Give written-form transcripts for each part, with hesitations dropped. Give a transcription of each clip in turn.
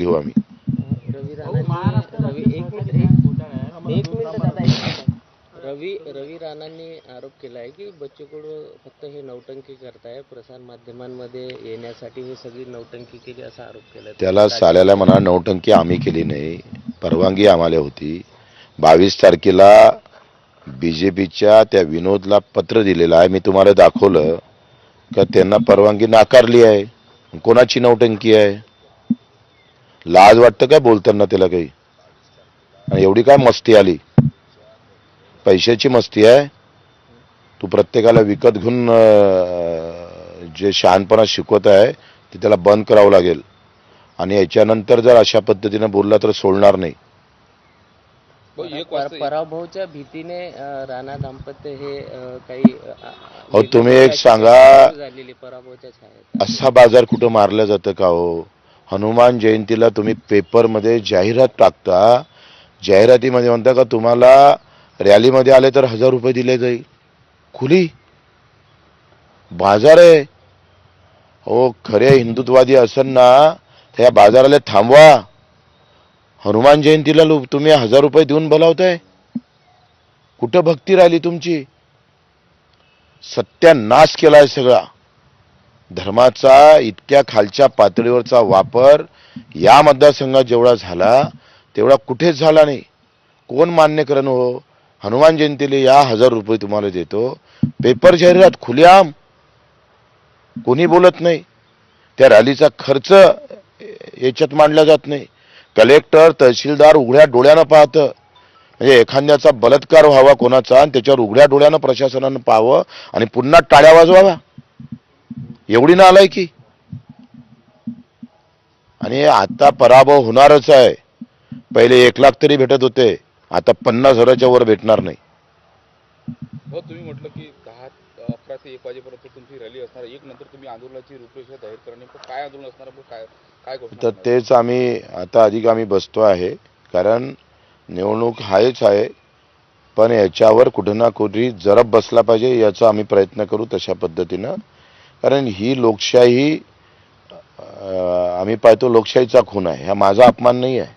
घेऊ आम्ही. रवी राणांनी रवी राणांनी आरोप केला आहे की बच्चू कडू फक्त हे नौटंकी करताय, प्रसार माध्यमांमध्ये येण्यासाठी हे सगळी नौटंकी केली असा आरोप केला. त्याला साल्याला म्हणा, नौटंकी आम्ही केली नाही, परवानगी आम्हाला होती. 22 तारखेला बीजेपीच्या त्या विनोदला पत्र दिलेलं आहे, मी तुम्हाला दाखवलं का त्यांना परवानगी नाकारली आहे. कोणाची नौटंकी आहे? लाज वाटतं काय बोलताना त्याला काही? आणि एवढी काय मस्ती आली? पैशाची मस्ती आहे. तू प्रत्येकाला विकत घेऊन जे शहाणपणा शिकवत आहे ते त्याला बंद करावं लागेल. आणि याच्यानंतर जर अशा पद्धतीने बोलला तर सोडणार नाही. पराभवाच्या भीतीने राणा दाम्पत्य हे काही हो, तुम्ही एक सांगा, पराभवाच्या छायेत असा बाजार कुठं मारला जातं का हो? हनुमान जयंतीला तुम्ही पेपरमध्ये जाहिरात टाकता, जाहिरातीमध्ये म्हणता का तुम्हाला रॅलीमध्ये आले तर 1000 रुपये दिले जाईल. खुली बाजार आहे हो. खरे हिंदुत्ववादी असन ना तर या बाजाराला थांबवा. हनुमान जयंतीला तुम्ही 1000 रुपये देऊन बोलावताय. कुठं भक्ती राहिली तुमची? सत्यानाश केलाय सगळा. धर्माचा इतक्या खालच्या पातळीवरचा वापर या मतदारसंघात जेवढा झाला तेवढा कुठेच झाला नाही. कोण मान्य करण हो? हनुमान जयंतीला या 1000 रुपये तुम्हाला देतो. पेपर जाहिरात खुलेआम, कोणी बोलत नाही. त्या रॅलीचा खर्च याच्यात मांडला जात नाही. कलेक्टर, तहसीलदार उघड्या डोळ्यानं पाहतं. म्हणजे एखाद्याचा बलात्कार व्हावा कोणाचा आणि त्याच्यावर उघड्या डोळ्यानं प्रशासनानं पाहावं आणि पुन्हा टाळ्या वाजवावा. एवढी नालायकी. आणि आता पराभव होणारच आहे. पहिले 1 लाख तरी भेटत होते, आता 50,000च्या वर भेटणार नाही. हो, तुम्ही म्हटलं की 11 ते 1 वाजेपर्यंत तुमची रॅली असणार. 1 नंतर तुम्ही आंदोलनाची रूपरेषा जाहीर करणे. काय आंदोलन असणार? काय गोष्ट? तर तेच आम्ही आता अधिक बसतो आहे. कारण निवडणूक आहेच आहे, पण याच्यावर कुठं ना कुठे जरब बसला पाहिजे याचा आम्ही प्रयत्न करू तशा पद्धतीनं. कारण ही लोकशाही आम्ही पाहतो लोकशाहीचा खून आहे. हा माझा अपमान नाही आहे.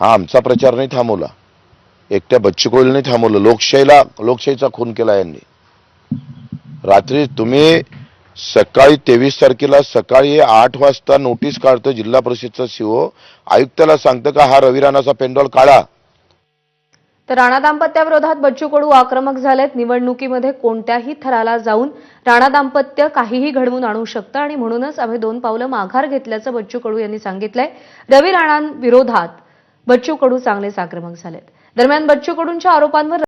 हा आमचा प्रचार नाही थांबवला, एकट्या बच्चू कडूने थांबवलं. लोकशाहीचा खून केला यांनी. रात्री तुम्ही सकाळी 23 तारखेला सकाळी 8 वाजता नोटीस काढतो जिल्हा परिषदचा सीओ, आयुक्ताला सांगतं का हा रवी राणाचा पेंडॉल काढा. तर राणा दाम्पत्याविरोधात बच्चू कडू आक्रमक झालेत. निवडणुकीमध्ये कोणत्याही थराला जाऊन राणा दाम्पत्य काहीही घडवून आणू शकतं आणि म्हणूनच आम्ही 2 पावलं माघार घेतल्याचं बच्चू कडू यांनी सांगितलंय. रवी राणांविरोधात बच्चू कडू चांगलेच आक्रमक झालेत. दरम्यान बच्चू कडूंच्या आरोपांवर